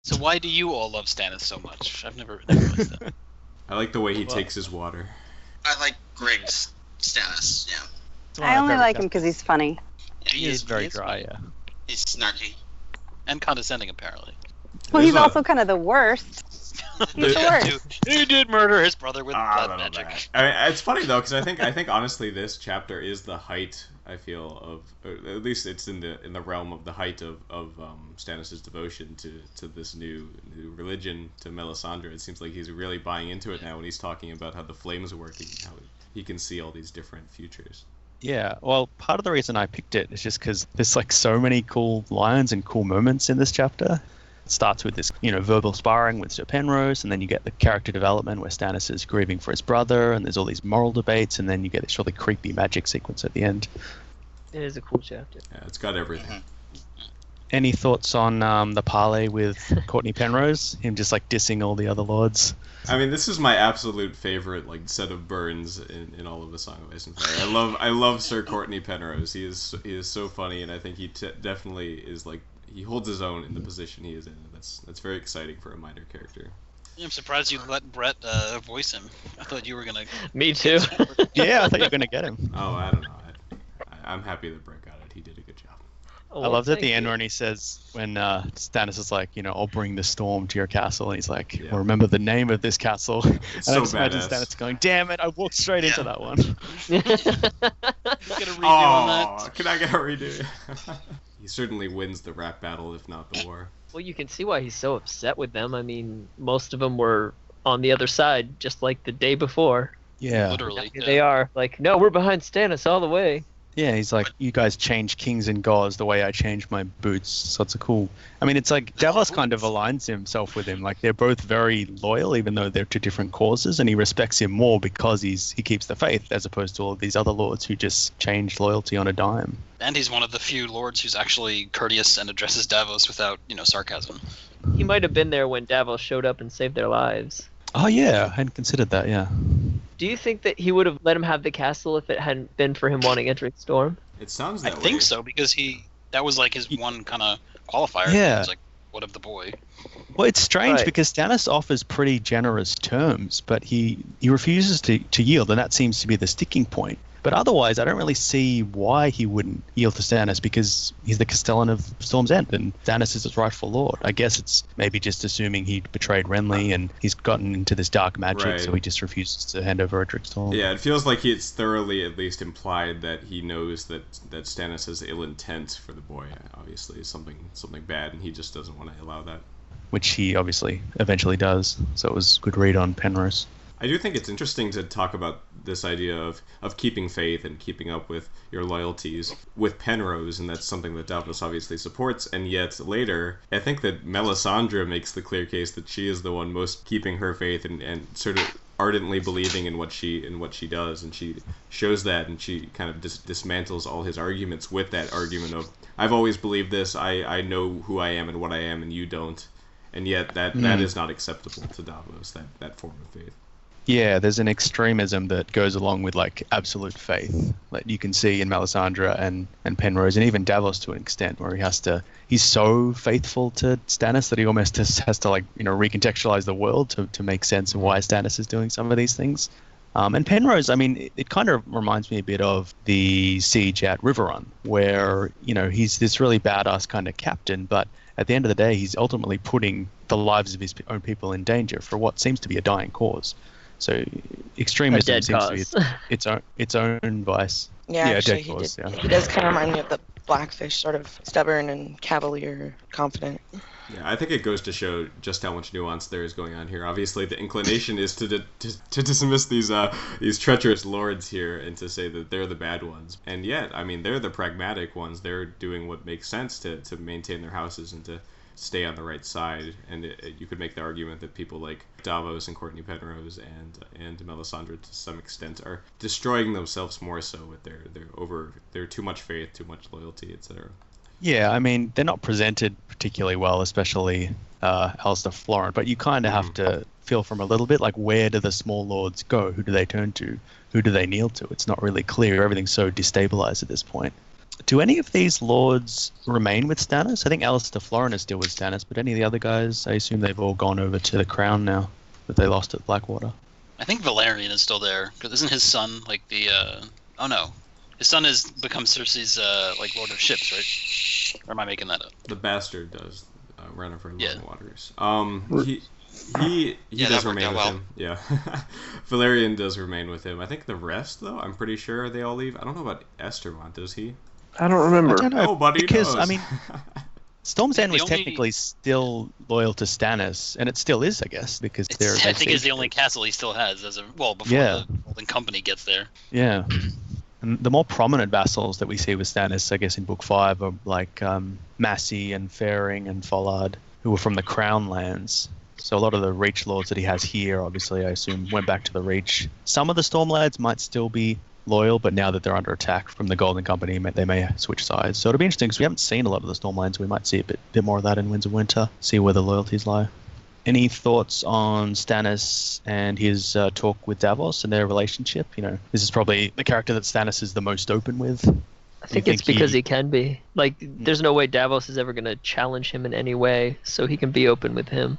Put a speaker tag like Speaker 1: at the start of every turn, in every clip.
Speaker 1: So why do you all love Stannis so much? I've never realized that.
Speaker 2: I like the way he takes his water.
Speaker 3: I like Griggs Stannis, yeah.
Speaker 4: I only like him because he's funny.
Speaker 5: He is very dry, yeah.
Speaker 3: He's snarky.
Speaker 1: And condescending, apparently.
Speaker 4: Well, he's also kind of the worst. He's the worst.
Speaker 1: He did murder his brother with blood magic.
Speaker 2: I mean, it's funny though, because I think honestly, this chapter is the height. I feel of, or at least it's in the realm of the height of Stannis' devotion to this new religion, to Melisandre. It seems like he's really buying into it now when he's talking about how the flames are working, how he can see all these different futures.
Speaker 5: Yeah, well, part of the reason I picked it is just because there's like so many cool lines and cool moments in this chapter. It starts with this, verbal sparring with Sir Penrose, and then you get the character development where Stannis is grieving for his brother, and there's all these moral debates, and then you get this really creepy magic sequence at the end.
Speaker 6: It is a cool chapter.
Speaker 2: Yeah, it's got everything.
Speaker 5: Any thoughts on the parley with Courtney Penrose? Him just like dissing all the other lords?
Speaker 2: I mean, this is my absolute favorite set of burns in all of the Song of Ice and Fire. I love Sir Courtney Penrose. He is so funny, and I think he definitely is he holds his own in the position he is in. That's very exciting for a minor character.
Speaker 1: I'm surprised you let Brett voice him. I thought you were gonna.
Speaker 6: Me too.
Speaker 5: Yeah, I thought you were gonna get him.
Speaker 2: Oh, I don't know. I'm happy that Brett got it. He did a good job.
Speaker 6: Oh,
Speaker 5: I loved at the end when he says, when Stannis is like, I'll bring the storm to your castle, and he's like, well, remember the name of this castle.
Speaker 2: It's
Speaker 5: and
Speaker 2: so
Speaker 5: I just imagine
Speaker 2: badass.
Speaker 5: Stannis going, damn it, I walked straight into that one.
Speaker 1: You get a redo on that.
Speaker 2: Can I get a redo? He certainly wins the rap battle, if not the war.
Speaker 6: Well, you can see why he's so upset with them. I mean, most of them were on the other side, just like the day before.
Speaker 5: Yeah.
Speaker 1: Literally.
Speaker 6: Here they are, like, no, we're behind Stannis all the way.
Speaker 5: Yeah, he's like, you guys change kings and gods the way I change my boots. So it's a cool... I mean, it's like Davos kind of aligns himself with him. Like, they're both very loyal, even though they're to different causes, and he respects him more because he keeps the faith, as opposed to all of these other lords who just change loyalty on a dime.
Speaker 1: And he's one of the few lords who's actually courteous and addresses Davos without, sarcasm.
Speaker 6: He might have been there when Davos showed up and saved their lives.
Speaker 5: Oh, yeah, I hadn't considered that, yeah.
Speaker 6: Do you think that he would have let him have the castle if it hadn't been for him wanting Edric Storm?
Speaker 2: It sounds that way.
Speaker 1: I think so, because that was like his one kind of qualifier.
Speaker 5: Yeah.
Speaker 1: He was like, what of the boy?
Speaker 5: Well, it's strange
Speaker 6: Right.
Speaker 5: because Stannis offers pretty generous terms, but he refuses to yield, and that seems to be the sticking point. But otherwise, I don't really see why he wouldn't yield to Stannis, because he's the Castellan of Storm's End, and Stannis is his rightful lord. I guess it's maybe just assuming he betrayed Renly, and he's gotten into this dark magic,
Speaker 2: Right.
Speaker 5: so he just refuses to hand over Edric Storm.
Speaker 2: Yeah, it feels like it's thoroughly at least implied that he knows that Stannis has ill intent for the boy. Obviously, something bad, and he just doesn't want to allow that.
Speaker 5: Which he obviously eventually does, so it was a good read on Penrose.
Speaker 2: I do think it's interesting to talk about this idea of keeping faith and keeping up with your loyalties with Penrose, and that's something that Davos obviously supports, and yet later, I think that Melisandre makes the clear case that she is the one most keeping her faith and sort of ardently believing in what she does, and she shows that, and she kind of dismantles all his arguments with that argument of, I've always believed this, I know who I am and what I am, and you don't. And yet that is not acceptable to Davos, that form of faith.
Speaker 5: Yeah, there's an extremism that goes along with like absolute faith, like you can see in Melisandre and Penrose, and even Davos to an extent, where he's so faithful to Stannis that he almost just has to recontextualize the world to make sense of why Stannis is doing some of these things. And Penrose, I mean, it kind of reminds me a bit of the siege at Riverrun, where he's this really badass kind of captain, but at the end of the day, he's ultimately putting the lives of his own people in danger for what seems to be a dying cause. So extremism seems to be its own vice.
Speaker 7: Yeah, actually, he does kind of remind me of the Blackfish, sort of stubborn and cavalier, confident.
Speaker 2: Yeah, I think it goes to show just how much nuance there is going on here. Obviously, the inclination is to dismiss these treacherous lords here and to say that they're the bad ones. And yet, I mean, they're the pragmatic ones. They're doing what makes sense to maintain their houses and to stay on the right side. And you could make the argument that people like Davos and Courtney Penrose and Melisandre to some extent are destroying themselves more so with their too much faith, too much loyalty, etc.
Speaker 5: Yeah, I mean, they're not presented particularly well, especially Alistair Florent, but you kind of have to feel from a little bit, like, where do the small lords go? Who do they turn to? Who do they kneel to? It's not really clear. Everything's so destabilized at this point. Do any of these lords remain with Stannis? I think Alistair Florin is still with Stannis, but any of the other guys, I assume they've all gone over to the Crown now that they lost at Blackwater.
Speaker 1: I think Valerian is still there, because isn't his son like the? Oh no, his son has become Cersei's like Lord of Ships, right? Or am I making that up?
Speaker 2: The bastard does run over long
Speaker 1: Yeah.
Speaker 2: waters. He
Speaker 3: Yeah,
Speaker 2: does
Speaker 3: that worked
Speaker 2: remain
Speaker 3: out
Speaker 2: with
Speaker 3: well.
Speaker 2: him. Yeah, Valerian does remain with him. I think the rest, though, I'm pretty sure they all leave. I don't know about Estermont. Does he?
Speaker 8: I don't remember.
Speaker 5: I don't know,
Speaker 2: Nobody
Speaker 5: because,
Speaker 2: knows.
Speaker 5: I mean, Storm's End
Speaker 1: The
Speaker 5: was
Speaker 1: only-
Speaker 5: technically still loyal to Stannis, and it still is, I guess, because they're.
Speaker 1: I think it's the only castle he still has before
Speaker 5: Yeah.
Speaker 1: the Golden Company gets there.
Speaker 5: Yeah. And the more prominent vassals that we see with Stannis, I guess, in Book 5 are like Massey and Faring and Follard, who were from the Crown lands. So a lot of the Reach lords that he has here, obviously, I assume, went back to the Reach. Some of the Stormlads might still be loyal, but now that they're under attack from the Golden Company, they may switch sides. So it'll be interesting because we haven't seen a lot of the Stormlands. We might see a bit more of that in Winds of Winter, see where the loyalties lie. Any thoughts on Stannis and his talk with Davos and their relationship? You know, this is probably the character that Stannis is the most open with.
Speaker 6: I think it's because he can be. Like, there's no way Davos is ever going to challenge him in any way, so he can be open with him.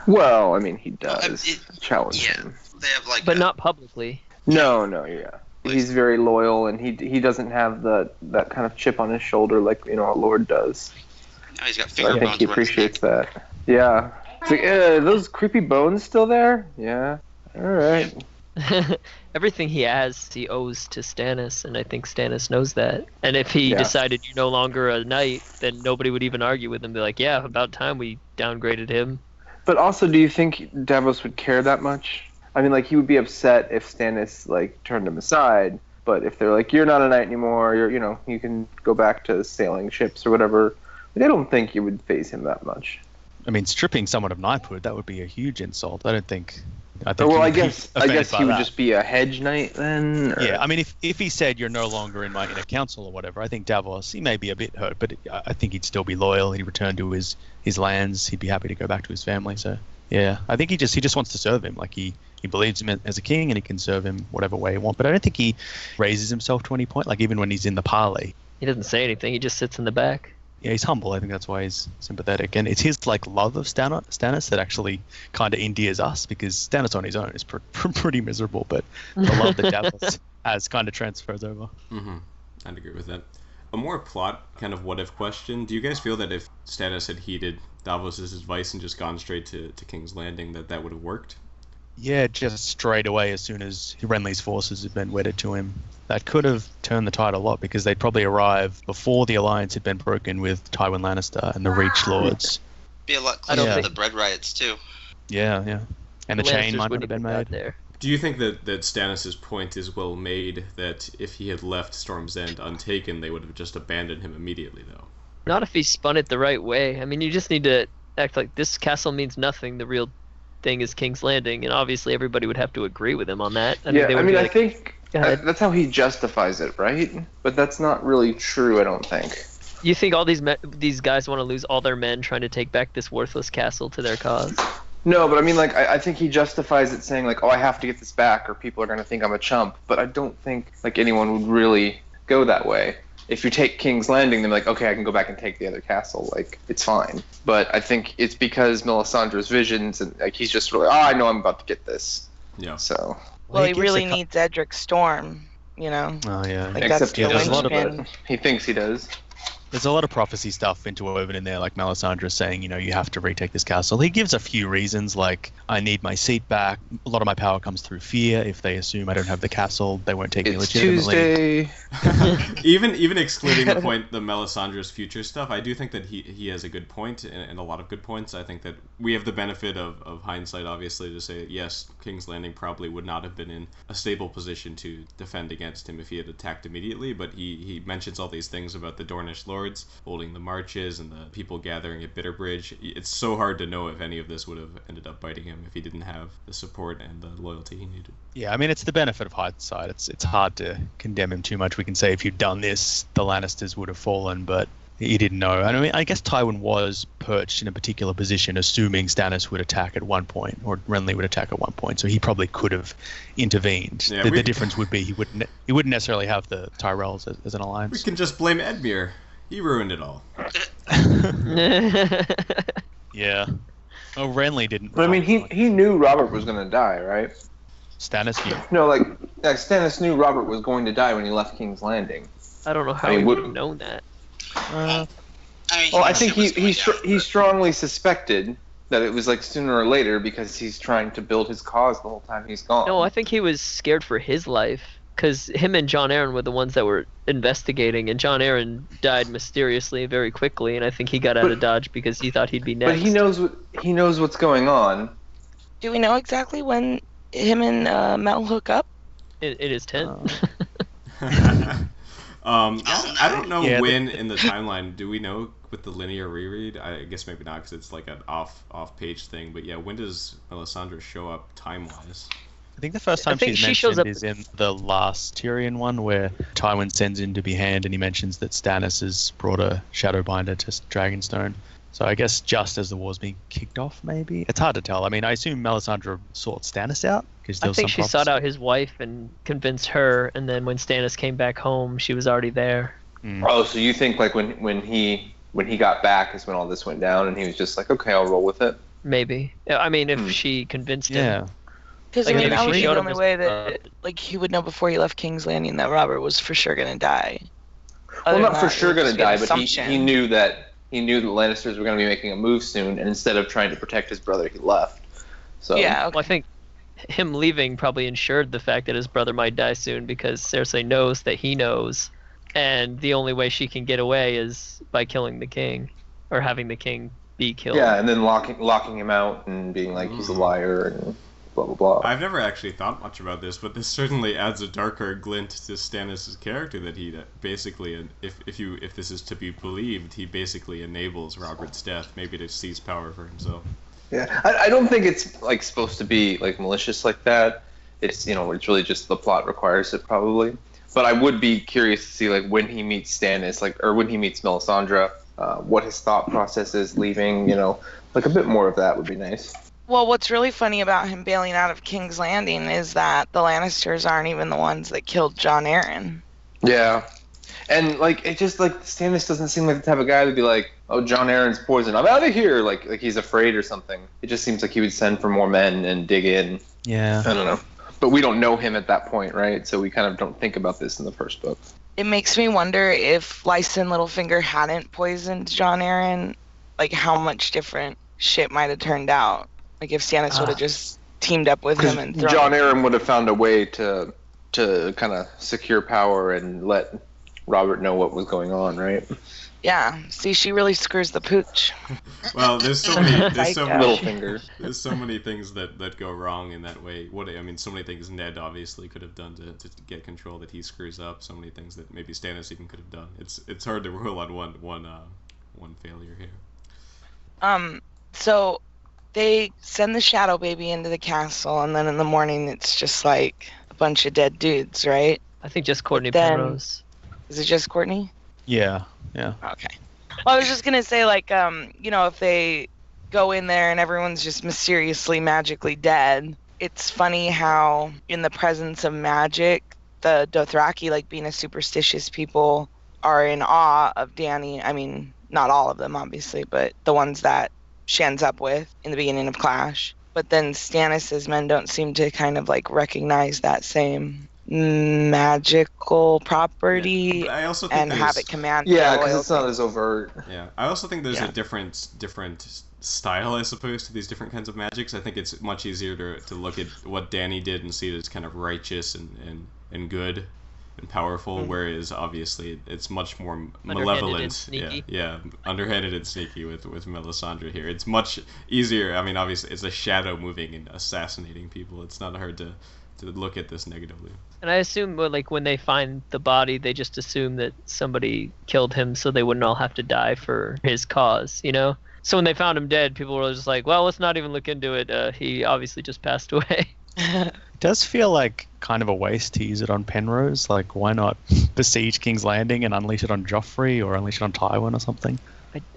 Speaker 8: Well, I mean, he
Speaker 3: Well,
Speaker 8: does
Speaker 3: it-
Speaker 8: challenge
Speaker 3: Yeah,
Speaker 8: him.
Speaker 3: they have like.
Speaker 6: But not publicly.
Speaker 8: No, yeah. He's very loyal, and he doesn't have that kind of chip on his shoulder like a lord does.
Speaker 3: No, he's got
Speaker 8: So
Speaker 3: finger
Speaker 8: I think
Speaker 3: bones
Speaker 8: he
Speaker 3: around his
Speaker 8: appreciates
Speaker 3: neck.
Speaker 8: that. Yeah. It's like, those creepy bones still there? Yeah. All right.
Speaker 6: Everything he has, he owes to Stannis, and I think Stannis knows that. And if he
Speaker 8: Yeah.
Speaker 6: decided you're no longer a knight, then nobody would even argue with him. Be like, yeah, about time we downgraded him.
Speaker 8: But also, do you think Davos would care that much? I mean, like, he would be upset if Stannis, like, turned him aside. But if they're like, you're not a knight anymore, you can go back to sailing ships or whatever, like, I don't think it would faze him that much.
Speaker 5: I mean, stripping someone of knighthood, that would be a huge insult. I think
Speaker 8: Well,
Speaker 5: he
Speaker 8: I
Speaker 5: would be
Speaker 8: guess
Speaker 5: offended
Speaker 8: he
Speaker 5: by
Speaker 8: would
Speaker 5: that.
Speaker 8: just be a hedge knight then. Or...
Speaker 5: Yeah, I mean, if he said you're no longer in my inner council or whatever, I think Davos, he may be a bit hurt, but I think he'd still be loyal. He'd return to his lands. He'd be happy to go back to his family. So yeah, I think he just wants to serve him. Like he believes him as a king, and he can serve him whatever way he wants. But I don't think he raises himself to any point. Like even when he's in the parley,
Speaker 6: He doesn't say anything. He just sits in the back.
Speaker 5: yeah, he's humble. I think that's why he's sympathetic, and it's his like love of Stannis that actually kind of endears us, because Stannis on his own is pretty miserable, but the love that Davos has kind of transfers over.
Speaker 2: Mm-hmm. I'd agree with that. A more plot kind of what-if question. Do you guys feel that if Stannis had heeded Davos' advice and just gone straight to King's Landing, that would have worked?
Speaker 5: Yeah, just straight away as soon as Renly's forces had been wedded to him. That could have turned the tide a lot, because they'd probably arrive before the alliance had been broken with Tywin Lannister and the Reach Lords.
Speaker 3: Be a lot
Speaker 6: I don't
Speaker 3: closer to
Speaker 6: think-
Speaker 3: the bread riots too.
Speaker 5: Yeah. And the chain
Speaker 6: Lannisters
Speaker 5: might not have
Speaker 6: wouldn't
Speaker 5: been
Speaker 6: even got
Speaker 5: made.
Speaker 6: there.
Speaker 2: Do you think that Stannis' point is well made, that if he had left Storm's End untaken, they would have just abandoned him immediately, though?
Speaker 6: Not if he spun it the right way. I mean, you just need to act like this castle means nothing. The real thing is King's Landing, and obviously everybody would have to agree with him on that.
Speaker 8: I
Speaker 6: they would be
Speaker 8: I
Speaker 6: like,
Speaker 8: think
Speaker 6: Go ahead.
Speaker 8: that's how he justifies it, right? But that's not really true, I don't think.
Speaker 6: You think all these guys want to lose all their men trying to take back this worthless castle to their cause?
Speaker 8: No, but I mean, like, I think he justifies it saying, like, oh, I have to get this back, or people are going to think I'm a chump. But I don't think, like, anyone would really go that way. If you take King's Landing, then, like, okay, I can go back and take the other castle. Like, it's fine. But I think it's because Melisandre's visions, and, like, he's just really, I know I'm about to get this.
Speaker 2: Yeah.
Speaker 8: So,
Speaker 7: Well, he
Speaker 5: gives
Speaker 7: really
Speaker 5: the
Speaker 7: needs Edric Storm, you know?
Speaker 5: Oh, yeah.
Speaker 7: Like,
Speaker 8: except
Speaker 7: that's
Speaker 8: he
Speaker 7: the
Speaker 8: doesn't,
Speaker 5: lot of
Speaker 7: linchpin.
Speaker 8: he thinks he does.
Speaker 5: There's a lot of prophecy stuff interwoven in there, like Melisandre saying, you have to retake this castle. He gives a few reasons, like, I need my seat back. A lot of my power comes through fear. If they assume I don't have the castle, they won't take me
Speaker 8: It's
Speaker 5: legitimately.
Speaker 8: Tuesday.
Speaker 2: Even excluding the Melisandre's future stuff, I do think that he has a good point, and a lot of good points. I think that we have the benefit of hindsight, obviously, to say, yes, King's Landing probably would not have been in a stable position to defend against him if he had attacked immediately, but he mentions all these things about the Dornish lords holding the marches and the people gathering at Bitterbridge. It's so hard to know if any of this would have ended up biting him if he didn't have the support and the loyalty he needed.
Speaker 5: Yeah, I mean, it's the benefit of hindsight. It's hard to condemn him too much. We can say if you'd done this, the Lannisters would have fallen, but he didn't know. And I mean, I guess Tywin was perched in a particular position, assuming Stannis would attack at one point, or Renly would attack at one point. So he probably could have intervened.
Speaker 2: Yeah,
Speaker 5: the difference would be he wouldn't necessarily have the Tyrells as an alliance.
Speaker 2: We can just blame Edmure. He ruined it all.
Speaker 5: Yeah. Oh, Renly didn't.
Speaker 8: But I mean, he knew Robert was going to die, right?
Speaker 5: Stannis knew.
Speaker 8: No, like Stannis knew Robert was going to die when he left King's Landing.
Speaker 6: I don't know how
Speaker 8: I mean,
Speaker 6: he would have known that.
Speaker 3: I mean,
Speaker 8: Well, I
Speaker 3: knew
Speaker 8: think
Speaker 3: it was going down,
Speaker 8: he
Speaker 3: but-
Speaker 8: strongly suspected that it was like sooner or later because he's trying to build his cause the whole time he's gone.
Speaker 6: No, I think he was scared for his life because him and Jon Arryn were the ones that were investigating, and Jon Arryn died mysteriously very quickly, and I think he got out of Dodge because he thought he'd be next.
Speaker 8: But he knows what's going on.
Speaker 7: Do we know exactly when him and Mel hook up?
Speaker 6: It is 10.
Speaker 2: I don't know
Speaker 5: Yeah,
Speaker 2: when in the timeline. Do we know with the linear reread? I guess maybe not because it's like an off-page thing. But yeah, when does Melisandre show up time-wise?
Speaker 5: I think the first time
Speaker 6: think
Speaker 5: she's
Speaker 6: she shows
Speaker 5: mentioned
Speaker 6: up-
Speaker 5: is in the last Tyrion one, where Tywin sends in to be Hand, and he mentions that Stannis has brought a Shadowbinder to Dragonstone. So I guess just as the war's being kicked off, maybe? It's hard to tell. I mean, I assume Melisandre sought Stannis out. Because
Speaker 6: I think she sought out his wife and convinced her, and then when Stannis came back home, she was already there.
Speaker 8: Oh, so you think like when he got back is when all this went down, and he was just like, okay, I'll roll with it.
Speaker 6: Maybe. I mean, if she convinced him.
Speaker 5: Yeah.
Speaker 7: Because
Speaker 6: Like,
Speaker 7: I mean,
Speaker 6: maybe
Speaker 7: that
Speaker 6: she
Speaker 7: would be
Speaker 6: showed
Speaker 7: the
Speaker 6: him
Speaker 7: only
Speaker 6: his-
Speaker 7: way that like he would know before he left King's Landing that Robert was for sure gonna die.
Speaker 8: Well,
Speaker 7: Other than
Speaker 8: not for
Speaker 7: that,
Speaker 8: sure
Speaker 7: it would
Speaker 8: going
Speaker 7: just
Speaker 8: to
Speaker 7: be an
Speaker 8: die, but
Speaker 7: assumption.
Speaker 8: he knew that the Lannisters were going to be making a move soon, and instead of trying to protect his brother, he left. So
Speaker 7: Yeah. Okay.
Speaker 6: Well, I think him leaving probably ensured the fact that his brother might die soon because Cersei knows that he knows, and the only way she can get away is by killing the king, or having the king be killed.
Speaker 8: yeah, and then locking him out and being like he's a liar and blah blah blah.
Speaker 2: I've never actually thought much about this, but this certainly adds a darker glint to Stannis' character. That he basically, if this is to be believed, he basically enables Robert's death, maybe to seize power for himself.
Speaker 8: Yeah, I don't think it's like supposed to be like malicious like that. It's it's really just the plot requires it probably. But I would be curious to see like when he meets Stannis, or when he meets Melisandre, what his thought process is leaving. Like a bit more of that would be nice.
Speaker 7: Well, what's really funny about him bailing out of King's Landing is that the Lannisters aren't even the ones that killed Jon Arryn.
Speaker 8: Yeah. And like it just like Stannis doesn't seem like the type of guy to be like, oh, Jon Arryn's poison, I'm out of here, like he's afraid or something. It just seems like he would send for more men and dig in.
Speaker 5: Yeah.
Speaker 8: I don't know. But we don't know him at that point, right? So we kind of don't think about this in the first book.
Speaker 7: It makes me wonder if Lyson Littlefinger hadn't poisoned Jon Arryn, like how much different shit might have turned out. Like if Stannis would have just teamed up with him and thrown
Speaker 8: Jon Arryn would have found a way to kind of secure power and let Robert know what was going on, right?
Speaker 7: Yeah. See, she really screws the pooch.
Speaker 2: Well, there's so many
Speaker 8: Littlefinger.
Speaker 2: there's so many things that go wrong in that way. So many things Ned obviously could have done to get control that he screws up. So many things that maybe Stannis even could have done. It's hard to rule on one failure here.
Speaker 7: So they send the shadow baby into the castle, and then in the morning it's just like a bunch of dead dudes, right?
Speaker 6: I think just Courtney
Speaker 7: Then-
Speaker 6: Penrose.
Speaker 7: Is it just Courtney?
Speaker 5: Yeah.
Speaker 7: Okay. Well, I was just gonna say, like, if they go in there and everyone's just mysteriously, magically dead, it's funny how, in the presence of magic, the Dothraki, like being a superstitious people, are in awe of Dany. I mean, not all of them, obviously, but the ones that she ends up with in the beginning of Clash. But then Stannis' men don't seem to kind of like recognize that same magical property
Speaker 2: But I also think
Speaker 7: and have it command.
Speaker 8: Yeah,
Speaker 7: their
Speaker 8: because it's
Speaker 7: loyalty.
Speaker 8: not as overt.
Speaker 2: Yeah, I also think there's
Speaker 7: Yeah.
Speaker 2: a different style, I suppose, to these different kinds of magics. I think it's much easier to look at what Dany did and see it as kind of righteous and good and powerful, whereas obviously it's much more malevolent.
Speaker 6: and sneaky.
Speaker 2: Yeah, underhanded and sneaky with Melisandre here. It's much easier. I mean, obviously it's a shadow moving and assassinating people. It's not hard to look at this negatively.
Speaker 6: And I assume, like, when they find the body, they just assume that somebody killed him so they wouldn't all have to die for his cause, So when they found him dead, people were just like, well, let's not even look into it. He obviously just passed away.
Speaker 5: It does feel like kind of a waste to use it on Penrose. Like, why not besiege King's Landing and unleash it on Joffrey or unleash it on Tywin or something?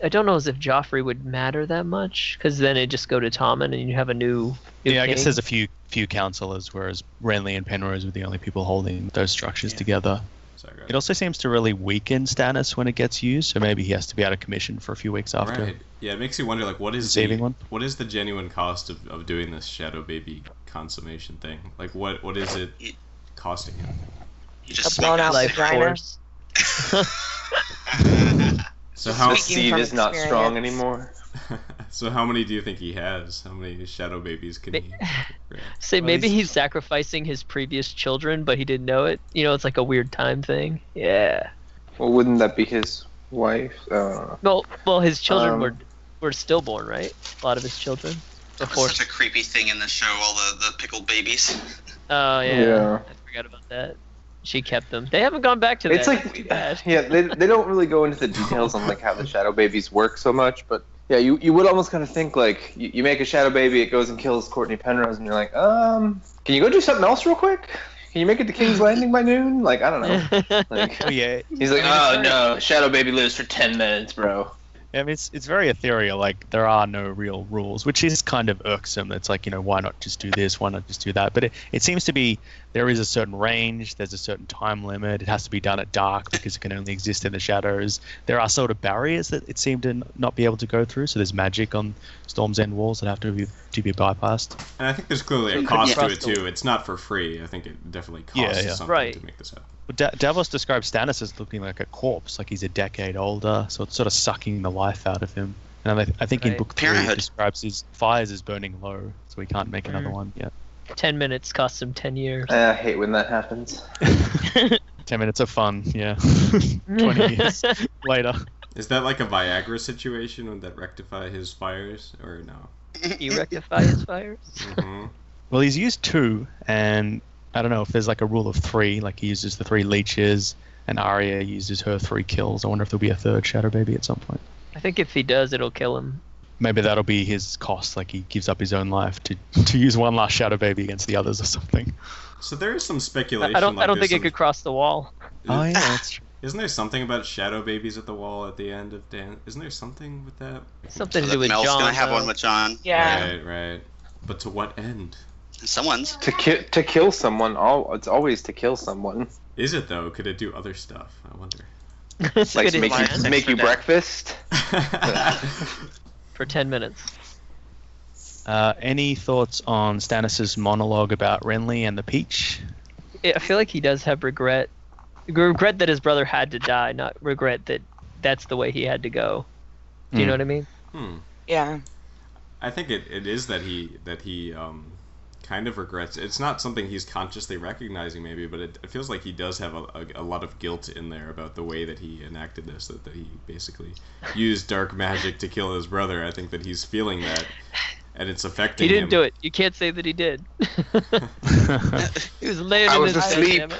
Speaker 6: I don't know as if Joffrey would matter that much, because then it just go to Tommen and you have a new
Speaker 5: Yeah, I guess
Speaker 6: king.
Speaker 5: there's a few councillors, whereas Renly and Penrose were the only people holding those structures together.
Speaker 2: Sorry,
Speaker 5: It also seems to really weaken Stannis when it gets used, so maybe he has to be out of commission for a few weeks after.
Speaker 2: Right. Yeah, it makes you wonder, like, what is
Speaker 5: Saving one?
Speaker 2: what is the genuine cost of doing this Shadow Baby consummation thing? Like, what is it costing him?
Speaker 3: You just
Speaker 7: A blown out
Speaker 6: Life
Speaker 7: vagina.
Speaker 6: force.
Speaker 2: So how
Speaker 8: The
Speaker 7: Speaking
Speaker 8: seed
Speaker 7: from
Speaker 8: is not strong
Speaker 7: experience.
Speaker 8: anymore.
Speaker 2: so how many do you think he has? How many Shadow Babies can he?
Speaker 6: Say
Speaker 2: Well,
Speaker 6: maybe he's sacrificing his previous children, but he didn't know it. You know, it's like a weird time thing. Yeah.
Speaker 8: Well, wouldn't that be his wife?
Speaker 6: Well, his children
Speaker 8: Um,
Speaker 6: were stillborn, right? A lot of his children.
Speaker 3: That
Speaker 6: Before.
Speaker 3: was such a creepy thing in the show, all the pickled babies.
Speaker 6: Oh yeah.
Speaker 8: Yeah.
Speaker 6: I forgot about that. She kept them. They haven't gone back to that.
Speaker 8: It's like,
Speaker 6: Too bad.
Speaker 8: yeah, they don't really go into the details on like how the shadow babies work so much, but yeah, you would almost kind of think like you make a shadow baby, it goes and kills Courtney Penrose, and you're like, can you go do something else real quick? Can you make it to King's Landing by noon? Like, I don't know. Like,
Speaker 5: Oh yeah,
Speaker 8: he's like, oh no, shadow baby lives for 10 minutes, bro.
Speaker 5: I mean, it's very ethereal. Like, there are no real rules, which is kind of irksome. It's like, why not just do this? Why not just do that? But it seems to be there is a certain range. There's a certain time limit. It has to be done at dark because it can only exist in the shadows. There are sort of barriers that it seemed to not be able to go through. So there's magic on Storm's End walls that have to be bypassed.
Speaker 2: And I think there's clearly a
Speaker 6: You
Speaker 2: cost to
Speaker 6: couldn't
Speaker 2: it
Speaker 6: cross the-
Speaker 2: too. It's not for free. I think it definitely
Speaker 5: Yeah,
Speaker 2: costs
Speaker 5: yeah.
Speaker 2: something
Speaker 6: Right.
Speaker 2: to make this happen.
Speaker 5: Well, Davos describes Stannis as looking like a corpse, like he's a decade older. So it's sort of sucking the life out of him. And I think in
Speaker 6: Right.
Speaker 5: book 3 it
Speaker 3: Parenthood.
Speaker 5: describes his fires as burning low, so he can't make another
Speaker 6: Mhm.
Speaker 5: one yet.
Speaker 6: 10 minutes costs him 10 years.
Speaker 8: I hate when that happens.
Speaker 5: 10 minutes of fun, yeah. 20 years later.
Speaker 2: Is that like a Viagra situation? Would that rectify his fires or no?
Speaker 6: You rectify his fires?
Speaker 2: hmm
Speaker 5: Well, he's used 2, and I don't know if there's like a rule of 3, like he uses the 3 leeches, and Arya uses her 3 kills. I wonder if there'll be a third Shadow Baby at some point.
Speaker 6: I think if he does, it'll kill him.
Speaker 5: Maybe that'll be his cost, like he gives up his own life to use one last Shadow Baby against the others or something.
Speaker 2: So there is some speculation.
Speaker 6: I don't
Speaker 2: like
Speaker 6: think
Speaker 2: there's
Speaker 6: it could cross the wall.
Speaker 5: Oh yeah, that's true.
Speaker 2: Isn't there something about shadow babies at the wall at the end of Dan? Isn't there something with that?
Speaker 6: Something to
Speaker 3: So
Speaker 6: do with
Speaker 3: Mel's
Speaker 6: John.
Speaker 3: gonna have
Speaker 6: though.
Speaker 3: one with John.
Speaker 7: Yeah.
Speaker 2: Right. But to what end?
Speaker 3: Someone's.
Speaker 8: To kill someone, it's always to kill someone.
Speaker 2: Is it though? Could it do other stuff? I wonder.
Speaker 6: It's
Speaker 8: Like
Speaker 6: good
Speaker 8: make
Speaker 6: plan.
Speaker 8: you, make you breakfast.
Speaker 6: For 10 minutes.
Speaker 5: Any thoughts on Stannis' monologue about Renly and the Peach?
Speaker 6: I feel like he does have regret. Regret that his brother had to die, not regret that that's the way he had to go. Do you know what I mean?
Speaker 7: Yeah.
Speaker 2: I think it is that he kind of regrets. It's not something he's consciously recognizing maybe, but it feels like he does have a lot of guilt in there about the way that he enacted this, that he basically used dark magic to kill his brother. I think that he's feeling that, and it's affecting
Speaker 6: He didn't
Speaker 2: him.
Speaker 6: do it. You can't say that he did. He was laying
Speaker 8: I
Speaker 6: in
Speaker 8: was
Speaker 6: his bed,
Speaker 8: asleep.
Speaker 6: damn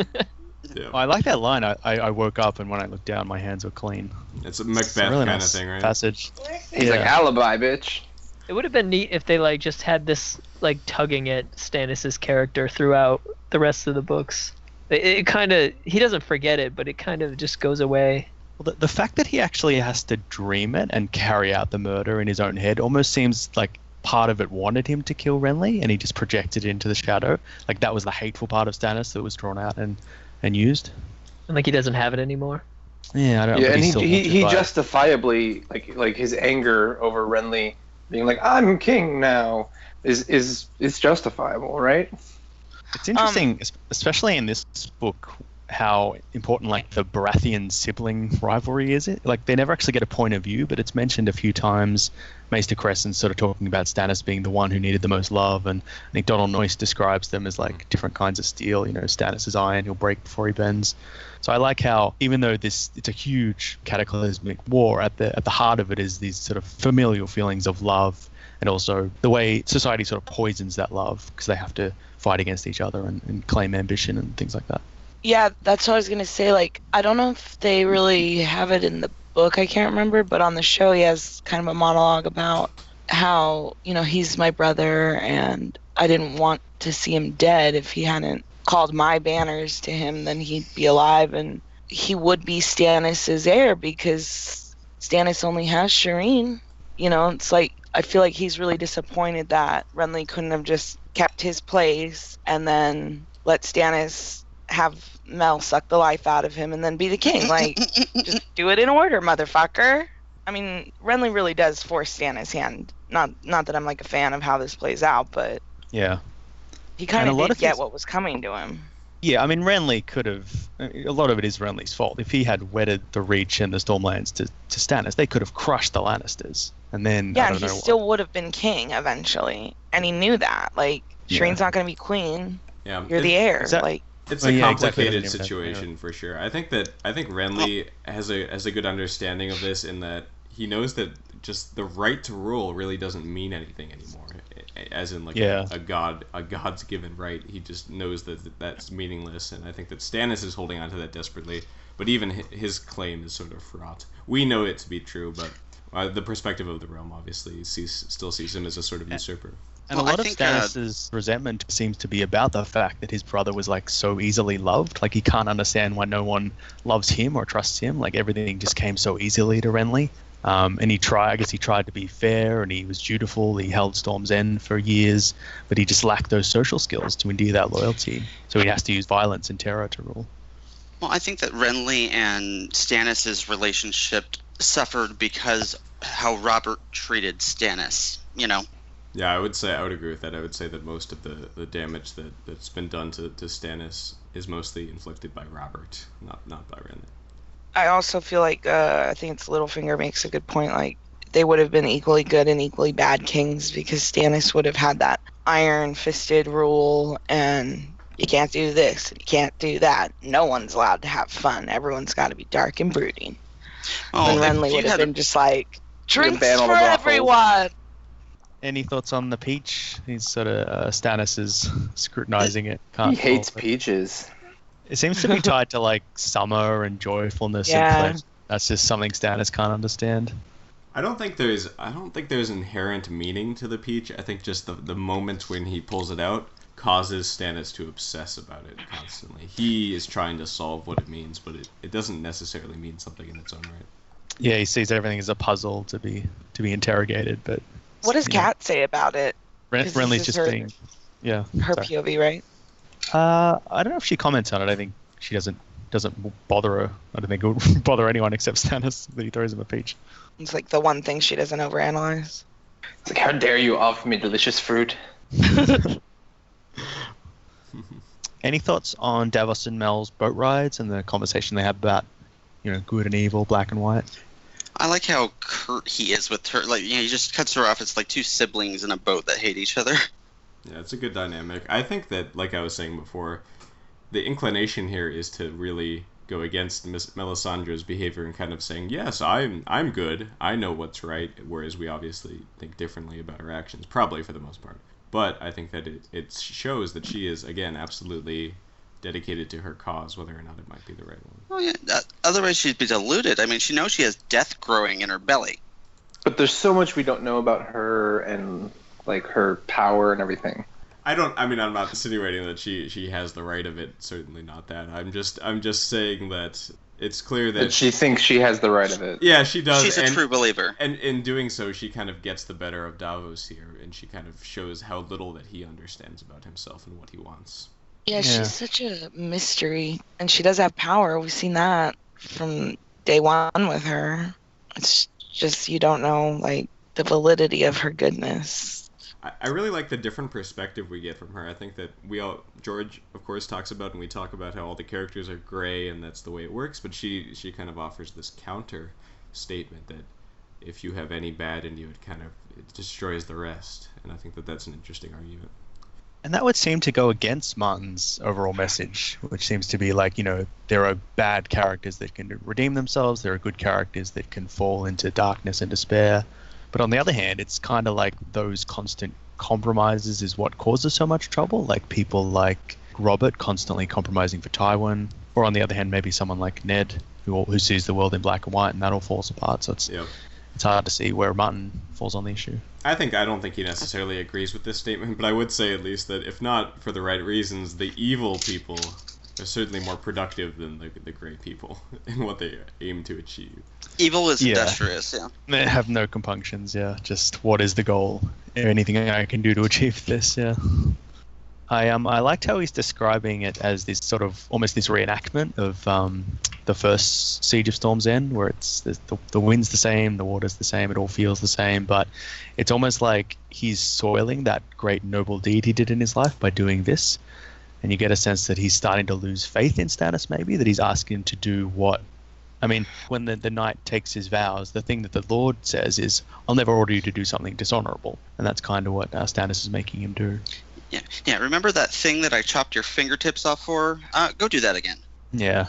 Speaker 6: it.
Speaker 2: Yeah.
Speaker 5: I like that line. I woke up and when I looked down, my hands were clean.
Speaker 2: It's a
Speaker 5: It's
Speaker 2: Macbeth
Speaker 5: a really
Speaker 2: kind
Speaker 5: nice
Speaker 2: of thing, right?
Speaker 5: passage.
Speaker 8: He's like, alibi, bitch.
Speaker 6: It would have been neat if they like just had this like tugging at Stannis' character throughout the rest of the books. It kind of, he doesn't forget it, but it kind of just goes away.
Speaker 5: Well, the fact that he actually has to dream it and carry out the murder in his own head almost seems like part of it wanted him to kill Renly, and he just projected it into the shadow. Like that was the hateful part of Stannis that was drawn out and used.
Speaker 6: And like he doesn't have it anymore.
Speaker 5: Yeah, I don't know.
Speaker 8: Yeah,
Speaker 5: but
Speaker 8: and
Speaker 5: he's still
Speaker 8: he
Speaker 5: haunted by it.
Speaker 8: justifiably like his anger over Renly being like, I'm king now is justifiable, right?
Speaker 5: It's interesting, especially in this book, how important like the Baratheon sibling rivalry is. It like they never actually get a point of view, but it's mentioned a few times. Maester Crescent's sort of talking about Stannis being the one who needed the most love, and I think Donald Noyce describes them as like different kinds of steel. Stannis is iron; he'll break before he bends. So I like how, even though it's a huge cataclysmic war, at the heart of it is these sort of familial feelings of love, and also the way society sort of poisons that love because they have to fight against each other and claim ambition and things like that.
Speaker 7: Yeah, that's what I was gonna say. Like, I don't know if they really have it in the book. I can't remember, but on the show, he has kind of a monologue about how, he's my brother and I didn't want to see him dead. If he hadn't called my banners to him, then he'd be alive and he would be Stannis' heir because Stannis only has Shireen. It's like, I feel like he's really disappointed that Renly couldn't have just kept his place and then let Stannis have Mel suck the life out of him and then be the king. Like, just do it in order, motherfucker. I mean, Renly really does force Stannis' hand. Not that I'm like a fan of how this plays out, but
Speaker 5: Yeah.
Speaker 7: he kind of did
Speaker 5: of
Speaker 7: get
Speaker 5: his-
Speaker 7: what was coming to him.
Speaker 5: Yeah, I mean, Renly could have. A lot of it is Renly's fault. If he had wedded the Reach and the Stormlands to Stannis, they could have crushed the Lannisters. And then,
Speaker 7: Yeah,
Speaker 5: I
Speaker 7: and
Speaker 5: don't
Speaker 7: he
Speaker 5: know
Speaker 7: still would have been king eventually. And he knew that. Like,
Speaker 5: Yeah.
Speaker 7: Shireen's not going to be queen.
Speaker 2: Yeah,
Speaker 7: You're the heir.
Speaker 5: Is that-
Speaker 7: Like,
Speaker 2: It's
Speaker 5: Well,
Speaker 2: a
Speaker 5: yeah, exactly.
Speaker 2: complicated
Speaker 5: Doesn't even
Speaker 2: situation for sure. I think Renly has a good understanding of this in that he knows that just the right to rule really doesn't mean anything anymore. As in like
Speaker 5: Yeah.
Speaker 2: a god's given right. He just knows that that's meaningless, and I think that Stannis is holding on to that desperately. But even his claim is sort of fraught. We know it to be true, but the perspective of the realm obviously still sees him as a sort of usurper.
Speaker 5: And
Speaker 3: Well,
Speaker 5: a lot
Speaker 3: I
Speaker 5: of
Speaker 3: think,
Speaker 5: Stannis' resentment seems to be about the fact that his brother was like so easily loved. Like he can't understand why no one loves him or trusts him. Like everything just came so easily to Renly. And he tried to be fair and he was dutiful. He held Storm's End for years, but he just lacked those social skills to endear that loyalty. So he has to use violence and terror to rule.
Speaker 3: Well, I think that Renly and Stannis' relationship suffered because how Robert treated Stannis.
Speaker 2: Yeah, I would agree with that. I would say that most of the damage that's been done to Stannis is mostly inflicted by Robert, not by Renly.
Speaker 7: I also feel like, I think it's Littlefinger makes a good point. Like, they would have been equally good and equally bad kings because Stannis would have had that iron-fisted rule and you can't do this, you can't do that. No one's allowed to have fun. Everyone's got to be dark and brooding. And Renly would have been just like, drinks
Speaker 8: ban all
Speaker 7: for
Speaker 8: the brothels.
Speaker 7: everyone!
Speaker 5: Any thoughts on the peach? He's sort of Stannis is scrutinizing it.
Speaker 8: He
Speaker 5: Can't
Speaker 8: hates
Speaker 5: fault it.
Speaker 8: peaches.
Speaker 5: It seems to be tied to like summer and joyfulness
Speaker 7: Yeah.
Speaker 5: and pleasure. That's just something Stannis can't understand.
Speaker 2: I don't think there's inherent meaning to the peach. I think just the moment when he pulls it out causes Stannis to obsess about it constantly. He is trying to solve what it means, but it doesn't necessarily mean something in its own right.
Speaker 5: Yeah, he sees everything as a puzzle to be interrogated. But
Speaker 7: What does Kat say about it? 'Cause this
Speaker 5: Renly's
Speaker 7: is
Speaker 5: just
Speaker 7: her-
Speaker 5: being, yeah.
Speaker 7: Her
Speaker 5: sorry.
Speaker 7: POV, right?
Speaker 5: I don't know if she comments on it. I think she doesn't bother her. I don't think it would bother anyone except Stannis that he throws him a peach.
Speaker 7: It's like the one thing she doesn't overanalyze.
Speaker 8: It's like, how dare you offer me delicious fruit?
Speaker 5: Any thoughts on Davos and Mel's boat rides and the conversation they have about, good and evil, black and white?
Speaker 3: I like how curt he is with her. Like, he just cuts her off. It's like two siblings in a boat that hate each other.
Speaker 2: Yeah, it's a good dynamic. I think that, like I was saying before, the inclination here is to really go against Melisandre's behavior and kind of saying, yes, I'm good, I know what's right, whereas we obviously think differently about her actions, probably for the most part. But I think that it shows that she is, again, absolutely dedicated to her cause, whether or not it might be the right one.
Speaker 3: Oh, yeah. Otherwise, she'd be deluded. I mean, she knows she has death growing in her belly.
Speaker 8: But there's so much we don't know about her and like her power and everything.
Speaker 2: I'm not insinuating that she has the right of it. Certainly not that. I'm just saying that it's clear that
Speaker 8: But she thinks she has the right of it.
Speaker 2: yeah, she does.
Speaker 3: She's a true believer.
Speaker 2: And in doing so, she kind of gets the better of Davos here, and she kind of shows how little that he understands about himself and what he wants.
Speaker 7: Yeah,
Speaker 5: Yeah.
Speaker 7: she's such a mystery. And she does have power. We've seen that from day one with her. It's just you don't know, like, the validity of her goodness.
Speaker 2: I really like the different perspective we get from her. I think that George, of course, talks about, and we talk about how all the characters are gray and that's the way it works, but she kind of offers this counter statement that if you have any bad in you, it destroys the rest. And I think that that's an interesting argument.
Speaker 5: And that would seem to go against Martin's overall message, which seems to be like, there are bad characters that can redeem themselves, there are good characters that can fall into darkness and despair. But on the other hand, it's kind of like those constant compromises is what causes so much trouble. Like people like Robert constantly compromising for Tywin, or on the other hand, maybe someone like Ned who sees the world in black and white and that all falls apart. So it's
Speaker 2: Yep.
Speaker 5: it's hard to see where Martin falls on the issue.
Speaker 2: I don't think he necessarily agrees with this statement, but I would say at least that if not for the right reasons, the evil people are certainly more productive than the great people in what they aim to achieve.
Speaker 3: Evil is
Speaker 5: Yeah.
Speaker 3: industrious, yeah.
Speaker 5: They have no compunctions, yeah. Just what is the goal? Anything I can do to achieve this, yeah. I liked how he's describing it as this sort of almost this reenactment of the first Siege of Storm's End, where it's the wind's the same, the water's the same, it all feels the same, but it's almost like he's soiling that great noble deed he did in his life by doing this, and you get a sense that he's starting to lose faith in Stannis, maybe, that he's asking him to do what. I mean, when the knight takes his vows, the thing that the Lord says is, "I'll never order you to do something dishonorable," and that's kind of what Stannis is making him do.
Speaker 3: Yeah. Remember that thing that I chopped your fingertips off for? Go do that again.
Speaker 5: Yeah.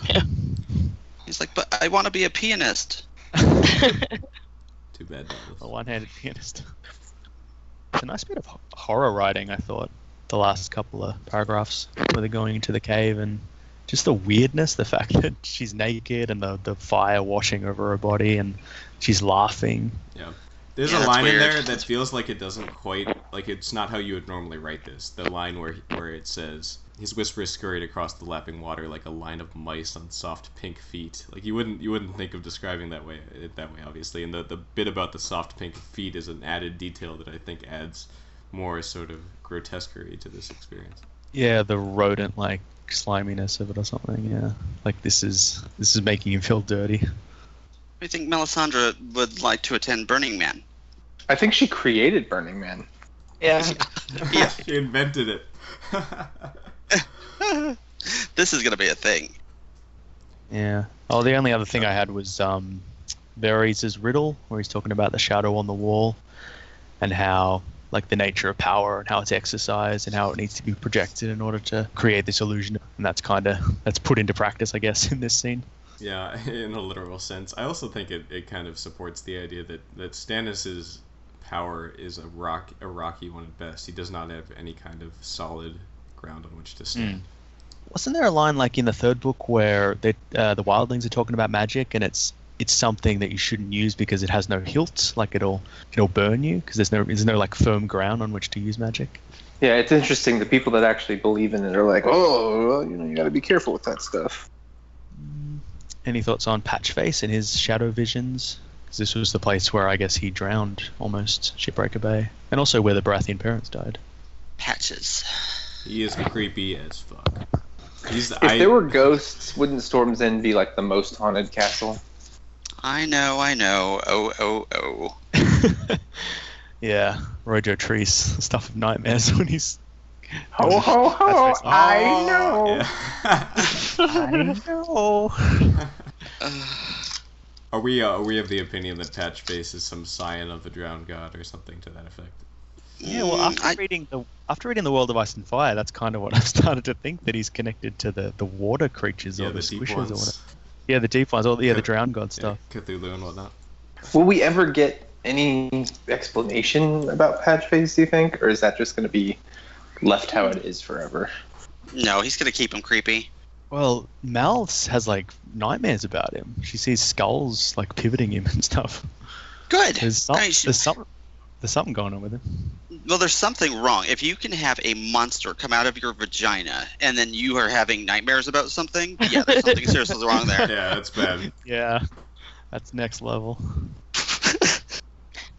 Speaker 3: He's like, but I want to be a pianist.
Speaker 2: Too bad.
Speaker 5: A one-handed pianist. It's a nice bit of horror writing, I thought, the last couple of paragraphs where they're going into the cave, and just the weirdness, the fact that she's naked and the fire washing over her body and she's laughing.
Speaker 2: Yeah. There's
Speaker 3: Yeah,
Speaker 2: a
Speaker 3: that's
Speaker 2: line in
Speaker 3: weird.
Speaker 2: there that feels like it doesn't quite, like it's not how you would normally write this. The line where it says, his whispers scurried across the lapping water like a line of mice on soft pink feet. Like you wouldn't think of describing that way obviously. And the bit about the soft pink feet is an added detail that I think adds more sort of grotesquerie to this experience.
Speaker 5: Yeah, the rodent like sliminess of it or something, yeah. Like this is making him feel dirty.
Speaker 3: I think Melisandre would like to attend Burning Man.
Speaker 8: I think she created Burning Man.
Speaker 7: Yeah.
Speaker 3: Yeah.
Speaker 2: She invented it.
Speaker 3: This is going to be a thing.
Speaker 5: Yeah. Oh, the only other thing I had was Varys' riddle, where he's talking about the shadow on the wall and how, like, the nature of power and how it's exercised and how it needs to be projected in order to create this illusion. And that's put into practice, I guess, in this scene.
Speaker 2: Yeah, in a literal sense. I also think it kind of supports the idea that Stannis' power is a rocky one at best. He does not have any kind of solid ground on which to stand.
Speaker 5: Wasn't there a line like in the third book where the wildlings are talking about magic and it's something that you shouldn't use because it has no hilt, like it'll burn you because there's no like firm ground on which to use magic?
Speaker 8: Yeah, it's interesting. The people that actually believe in it are like, oh, well, you got to be careful with that stuff.
Speaker 5: Any thoughts on Patchface and his shadow visions? Because this was the place where I guess he drowned almost, Shipbreaker Bay, and also where the Baratheon parents died.
Speaker 3: Patches.
Speaker 2: He is creepy as fuck.
Speaker 8: If there were ghosts, wouldn't Storm's End be like the most haunted castle?
Speaker 3: I know. Oh.
Speaker 5: Yeah, Rojo Tree's stuff of nightmares when he's...
Speaker 8: Ho, ho, ho!
Speaker 5: Patchface.
Speaker 8: I know!
Speaker 2: Yeah.
Speaker 5: I know.
Speaker 2: Are we of the opinion that Patchface is some scion of the drowned god or something to that effect?
Speaker 5: Yeah, well, after reading the World of Ice and Fire, that's kind of what I've started to think, that he's connected to the water creatures or the
Speaker 2: deep
Speaker 5: squishers
Speaker 2: ones.
Speaker 5: or whatever. Yeah, the deep ones, the drowned god stuff.
Speaker 2: Cthulhu and whatnot.
Speaker 8: Will we ever get any explanation about Patchface, do you think? Or is that just going to be left how it is forever?
Speaker 3: No, he's going to keep him creepy.
Speaker 5: Well, Mal has like nightmares about him. She sees skulls like pivoting him and stuff.
Speaker 3: Good.
Speaker 5: There's something going on with him.
Speaker 3: Well, there's something wrong. If you can have a monster come out of your vagina and then you are having nightmares about something, yeah, there's something seriously wrong there.
Speaker 2: Yeah, that's bad.
Speaker 5: Yeah, that's next level.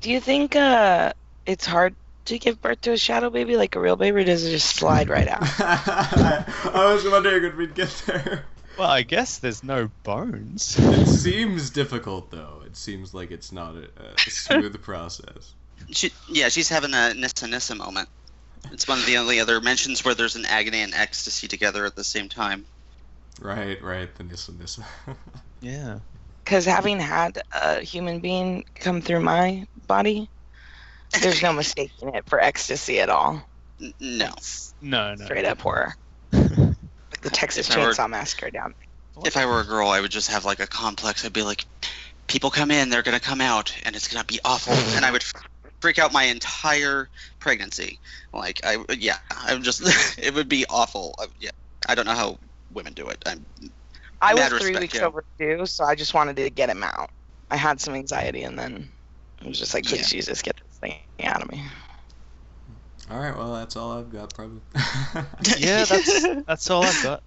Speaker 7: Do you think it's hard to give birth to a shadow baby like a real baby, or does it just slide right out?
Speaker 2: I was wondering when we'd get there.
Speaker 5: Well, I guess there's no bones.
Speaker 2: It seems difficult, though. It seems like it's not a smooth process.
Speaker 3: She's having a Nissa moment. It's one of the only other mentions where there's an agony and ecstasy together at the same time.
Speaker 2: Right, the Nissa.
Speaker 5: Yeah.
Speaker 7: Because having had a human being come through my body, there's no mistaking it for ecstasy at all.
Speaker 3: No.
Speaker 5: No.
Speaker 7: Straight up horror. Like the Texas Chainsaw Massacre down there.
Speaker 3: If I were a girl, I would just have like a complex. I'd be like, people come in, they're going to come out, and it's going to be awful. And I would freak out my entire pregnancy. Like, it would be awful. I don't know how women do it.
Speaker 7: I was
Speaker 3: Mad
Speaker 7: 3
Speaker 3: respect,
Speaker 7: weeks
Speaker 3: yeah.
Speaker 7: overdue, so I just wanted to get him out. I had some anxiety, and then It was just like, please, Jesus, get this thing out of me.
Speaker 2: All right, well, that's all I've got, probably.
Speaker 5: Yeah, that's all I've got.